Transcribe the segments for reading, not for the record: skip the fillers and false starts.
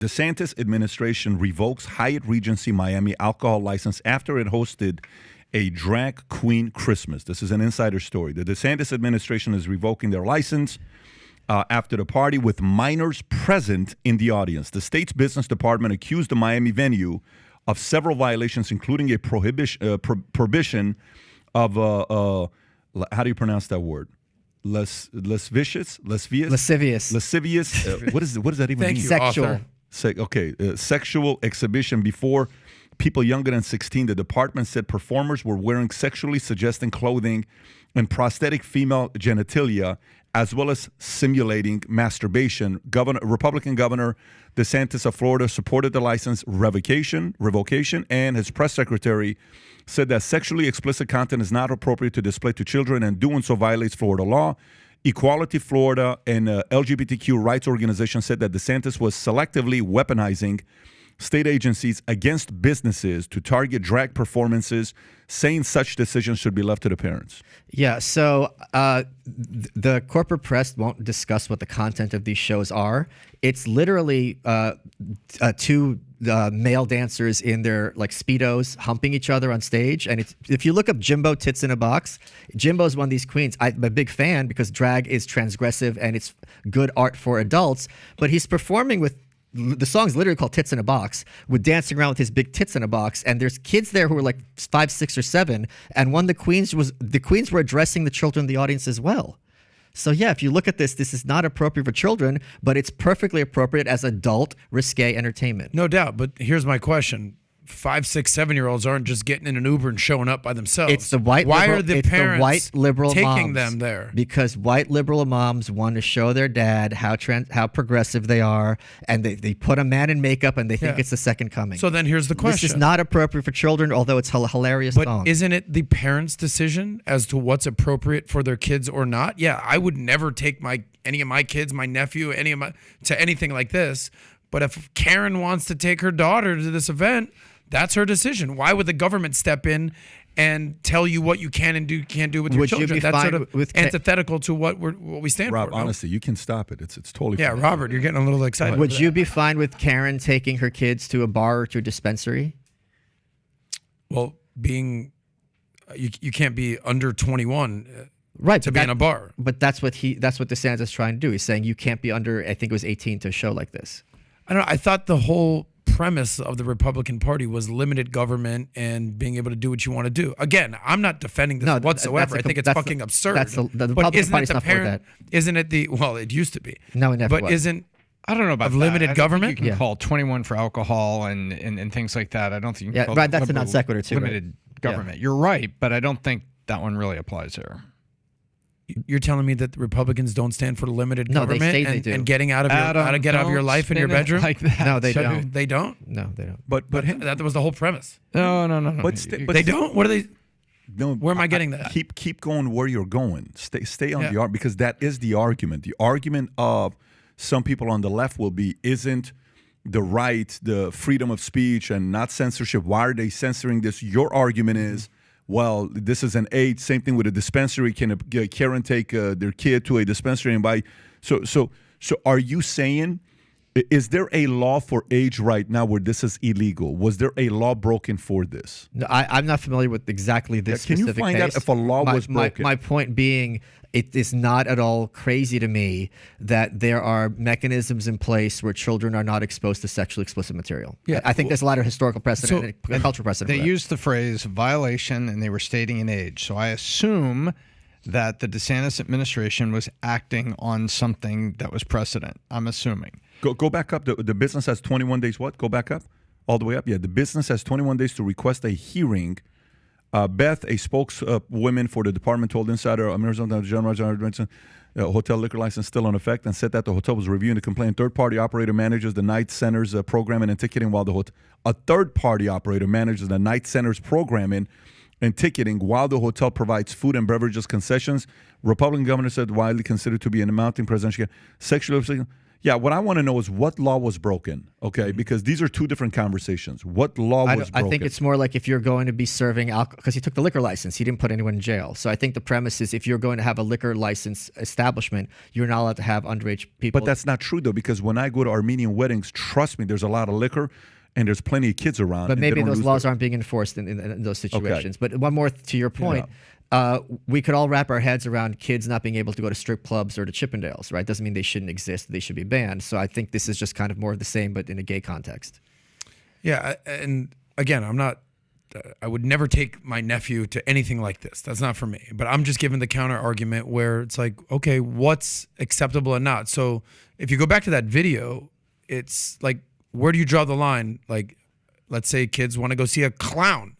DeSantis administration revokes Hyatt Regency Miami alcohol license after it hosted a drag queen Christmas. This is an insider story. The DeSantis administration is revoking their license after the party with minors present in the audience. The state's business department accused the Miami venue of several violations, including a prohibition of, how do you pronounce that word? Lascivious. What does that even mean? Sexual. Sexual exhibition before people younger than 16. The department said performers were wearing sexually suggesting clothing and prosthetic female genitalia, as well as simulating masturbation. Republican Governor DeSantis of Florida supported the license revocation, and his press secretary said that sexually explicit content is not appropriate to display to children, and doing so violates Florida law. Equality Florida and LGBTQ rights organization said that DeSantis was selectively weaponizing state agencies against businesses to target drag performances, saying such decisions should be left to the parents. Yeah, so the corporate press won't discuss what the content of these shows are. It's literally two male dancers in their like Speedos humping each other on stage. And if you look up Jimbo Tits in a Box, Jimbo's one of these queens. I'm a big fan because drag is transgressive and it's good art for adults, but he's performing with the song's literally called Tits in a Box, with dancing around with his big tits in a box. And there's kids there who are like 5, 6, or 7. And the queens were addressing the children in the audience as well. So yeah, if you look at this is not appropriate for children, but it's perfectly appropriate as adult risque entertainment. No doubt. But here's my question. 5, 6, 7-year-olds aren't just getting in an Uber and showing up by themselves. It's the white Why liberal, are the parents white liberal taking moms, them there? Because white liberal moms want to show their dad how progressive they are, and they put a man in makeup and they think it's the second coming. So then here's the question. This is not appropriate for children, although it's a hilarious song. But isn't it the parents' decision as to what's appropriate for their kids or not? Yeah, I would never take any of my kids, my nephew, to anything like this. But if Karen wants to take her daughter to this event, that's her decision. Why would the government step in and tell you what you can and can't do with your children? That's sort of antithetical to what we stand Rob, for. honestly, you can stop it. It's totally fine. Yeah, Robert, you're getting a little excited. Would you be fine with Karen taking her kids to a bar or to a dispensary? Well, you can't be under 21 right, to be in a bar. But that's what DeSantis is trying to do. He's saying you can't be under, I think it was 18 to a show like this. I don't know. I thought the whole premise of the Republican Party was limited government and being able to do what you want to do. Again, I'm not defending this whatsoever. I think it's fucking absurd. The Republican Party's not for that. Isn't it it used to be. No, it never was. But isn't I don't know about limited government? You can call 21 for alcohol and things like that. I don't think you can call right. That's a non sequitur too. Limited government. Yeah. You're right, but I don't think that one really applies there. You're telling me that the Republicans don't stand for limited government and getting out of your life in your bedroom? Like that. No, they don't. They don't? No, they don't. But that was the whole premise. No. But they don't? What are they? No, where am I getting that? Keep going where you're going. Stay on the argument, because that is the argument. The argument of some people on the left will be, isn't the right, the freedom of speech and not censorship, why are they censoring this? Your argument is, well, this is an age. Same thing with a dispensary. Can Karen take their kid to a dispensary and buy? So are you saying, is there a law for age right now where this is illegal? Was there a law broken for this? No, I'm not familiar with exactly this specific case. Can you find out if a law was broken? My point being, it is not at all crazy to me that there are mechanisms in place where children are not exposed to sexually explicit material. Yeah, I think there's a lot of historical precedent and cultural precedent. They used the phrase violation, and they were stating an age. So I assume that the DeSantis administration was acting on something that was precedent. I'm assuming. Go back up. The business has 21 days. What? Go back up. All the way up. Yeah, the business has 21 days to request a hearing. Beth, a spokeswoman for the department, told Insider Arizona General hotel liquor license still in effect, and said that the hotel was reviewing the complaint. Third-party operator manages the night center's programming and ticketing, while a third-party operator manages the night center's programming and ticketing while the hotel provides food and beverages concessions. Republican governor said widely considered to be an amounting presidential sexual. Yeah, what I want to know is what law was broken, okay? Because these are two different conversations. What law was broken? I think it's more like if you're going to be serving alcohol, because he took the liquor license, he didn't put anyone in jail. So I think the premise is if you're going to have a liquor license establishment, you're not allowed to have underage people. But that's not true, though, because when I go to Armenian weddings, trust me, there's a lot of liquor and there's plenty of kids around. But and they maybe don't those lose laws their- aren't being enforced in those situations. But one more to your point. We could all wrap our heads around kids not being able to go to strip clubs or to Chippendales, right? Doesn't mean they shouldn't exist. They should be banned. So I think this is just kind of more of the same, but in a gay context. Yeah, and again, I would never take my nephew to anything like this. That's not for me. But I'm just giving the counter argument where it's like, okay, what's acceptable and not? So if you go back to that video, it's like, where do you draw the line? Like, let's say kids want to go see a clown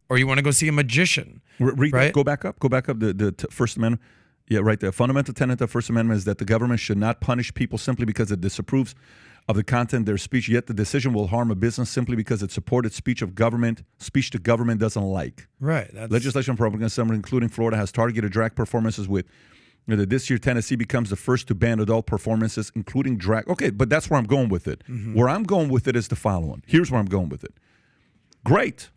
or you want to go see a magician. Right? Go back up. The First Amendment. Yeah, right. The fundamental tenet of First Amendment is that the government should not punish people simply because it disapproves of the content of their speech. Yet the decision will harm a business simply because it supported speech the government doesn't like. Right. Legislation for Republican Assembly, including Florida, has targeted drag performances with. This year, Tennessee becomes the first to ban adult performances, including drag. Okay, but that's where I'm going with it. Where I'm going with it is the following. Here's where I'm going with it. Great.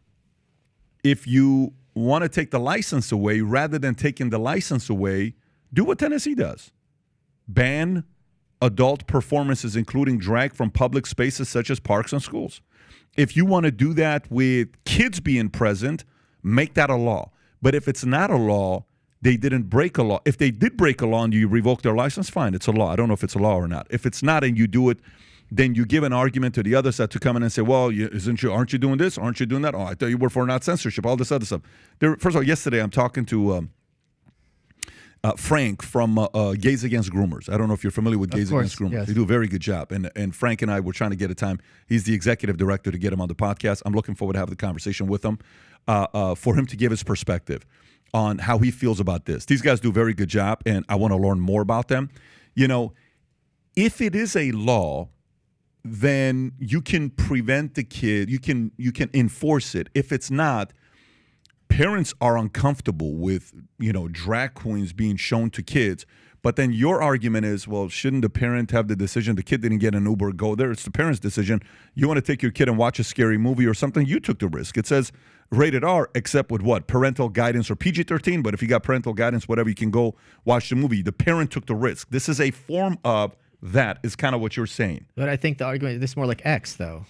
If you want to take the license away, rather than taking the license away, do what Tennessee does. Ban adult performances, including drag, from public spaces such as parks and schools. If you want to do that with kids being present, make that a law. But if it's not a law, they didn't break a law. If they did break a law and you revoke their license, fine, it's a law. I don't know if it's a law or not. If it's not and you do it, then you give an argument to the other side to come in and say, well, aren't you doing this? Aren't you doing that? Oh, I thought you were for not censorship, all this other stuff. First of all, yesterday I'm talking to Frank from Gays Against Groomers. I don't know if you're familiar with Gays Against Groomers. Yes. They do a very good job. And Frank and I were trying to get a time. He's the executive director to get him on the podcast. I'm looking forward to have the conversation with him for him to give his perspective on how he feels about this. These guys do a very good job, and I want to learn more about them. You know, if it is a law, then you can prevent the kid, you can enforce it. If it's not, parents are uncomfortable with, drag queens being shown to kids. But then your argument is, well, shouldn't the parent have the decision? The kid didn't get an Uber, go there. It's the parent's decision. You want to take your kid and watch a scary movie or something, you took the risk. It says rated R, except with what? Parental guidance or PG-13. But if you got parental guidance, whatever, you can go watch the movie. The parent took the risk. This is a form of that, is kind of what you're saying. But I think the argument, this is more like X, though.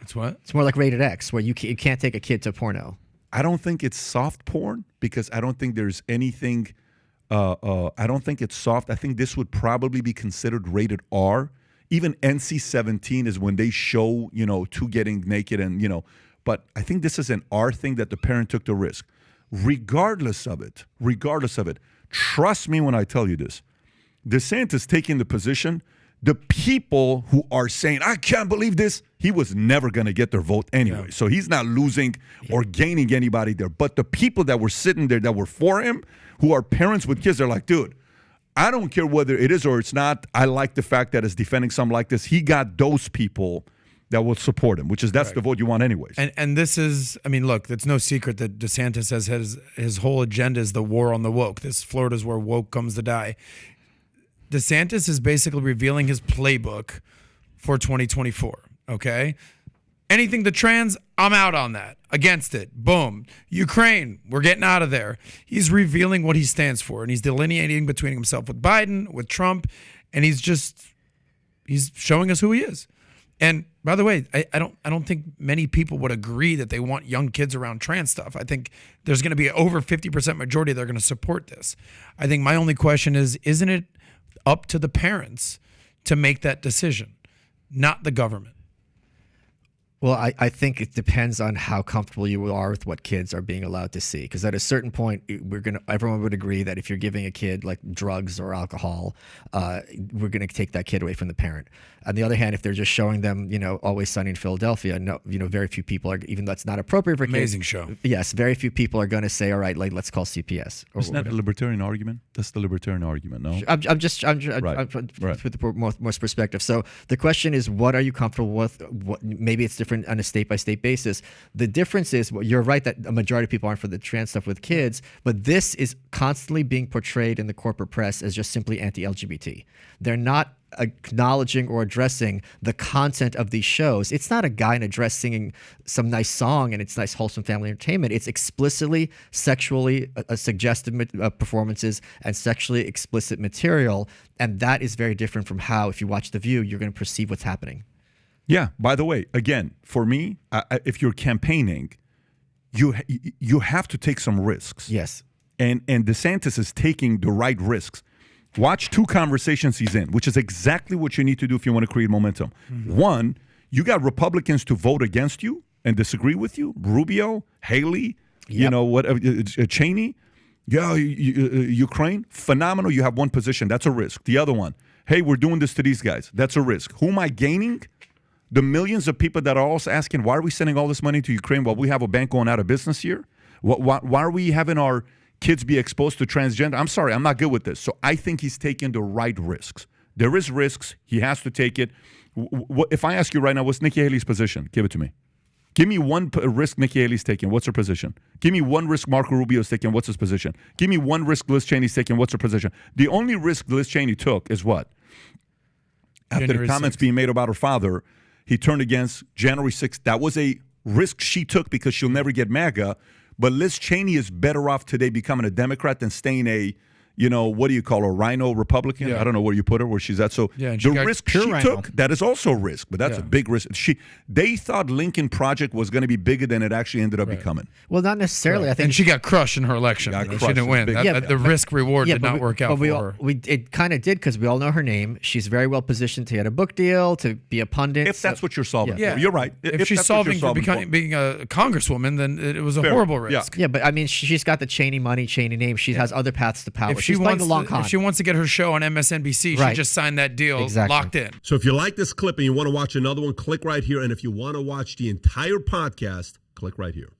It's what? It's more like rated X, where you can't take a kid to porno. I don't think it's soft porn because I don't think there's anything. I don't think it's soft. I think this would probably be considered rated R. Even NC-17 is when they show, two getting naked and, But I think this is an R thing that the parent took the risk. Regardless of it, trust me when I tell you this. DeSantis taking the position, the people who are saying, I can't believe this, he was never going to get their vote anyway. Yeah. So he's not losing or gaining anybody there. But the people that were sitting there that were for him, who are parents with kids, they're like, dude, I don't care whether it is or it's not. I like the fact that it's defending something like this. He got those people that will support him, which is that's the vote you want anyways. And this is, I mean, look, it's no secret that DeSantis has his whole agenda is the war on the woke. This Florida's where woke comes to die. DeSantis is basically revealing his playbook for 2024, okay? Anything to trans, I'm out on that. Against it. Boom. Ukraine, we're getting out of there. He's revealing what he stands for, and he's delineating between himself with Biden, with Trump, and he's showing us who he is. And by the way, I don't think many people would agree that they want young kids around trans stuff. I think there's going to be over 50% majority that are going to support this. I think my only question is, isn't it up to the parents to make that decision, not the government? Well, I think it depends on how comfortable you are with what kids are being allowed to see. Because at a certain point, everyone would agree that if you're giving a kid like drugs or alcohol, we're going to take that kid away from the parent. On the other hand, if they're just showing them, Always Sunny in Philadelphia, very few people are, even though that's not appropriate for kids. Amazing show. Yes, very few people are going to say, all right, let's call CPS. Isn't that the libertarian argument? That's the libertarian argument, no? I'm with the most perspective. So the question is, what are you comfortable with? Maybe it's different on a state-by-state basis. The difference is, you're right that a majority of people aren't for the trans stuff with kids, but this is constantly being portrayed in the corporate press as just simply anti-LGBT. They're not acknowledging or addressing the content of these shows. It's not a guy in a dress singing some nice song and it's nice, wholesome family entertainment. It's explicitly sexually suggestive performances and sexually explicit material. And that is very different from how, if you watch The View, you're going to perceive what's happening. Yeah. By the way, again, for me, if you're campaigning, you have to take some risks. Yes. And DeSantis is taking the right risks. Watch 2 conversations he's in, which is exactly what you need to do if you want to create momentum. One, you got Republicans to vote against you and disagree with you. Rubio, Haley, you know, whatever, Cheney. Yeah, Ukraine, phenomenal. You have one position. That's a risk. The other one, hey, we're doing this to these guys. That's a risk. Who am I gaining? The millions of people that are also asking, why are we sending all this money to Ukraine while we have a bank going out of business here? Why are we having our kids be exposed to transgender? I'm sorry, I'm not good with this. So I think he's taking the right risks. There is risks. He has to take it. If I ask you right now, what's Nikki Haley's position? Give it to me. Give me one risk Nikki Haley's taking. What's her position? Give me one risk Marco Rubio's taking. What's his position? Give me one risk Liz Cheney's taking. What's her position? The only risk Liz Cheney took is what? After January the comments 6th. being made about her father, he turned against January 6th. That was a risk she took because she'll never get MAGA. But Liz Cheney is better off today becoming a Democrat than staying a, you know, what do you call her, rhino Republican? Yeah. I don't know where you put her, where she's at. So Yeah, and she the got risk pure she rhino. took, that is also a risk, but that's a Yeah. big risk. They thought Lincoln Project was going to be bigger than it actually ended up becoming. Well, not necessarily. I think And she got crushed in her election. Got You know, she crushed. didn't win. Big- That- Yeah, that- the risk reward did not work out but for her. It kind of did because we all know her name. She's very well positioned to get a book deal, to be a pundit. If that's what you're solving Yeah. for. You're right. If she's that's what you're solving for for. being a congresswoman, then it was a Fair. horrible Yeah. risk. Yeah, but I mean, she's got the Cheney money, Cheney name. She has other paths to power. If she She's playing wants the long to, con. if she wants to get her show on MSNBC, Right. she just signed that deal, Exactly. locked in. So if you like this clip and you want to watch another one, click right here. And if you want to watch the entire podcast, click right here.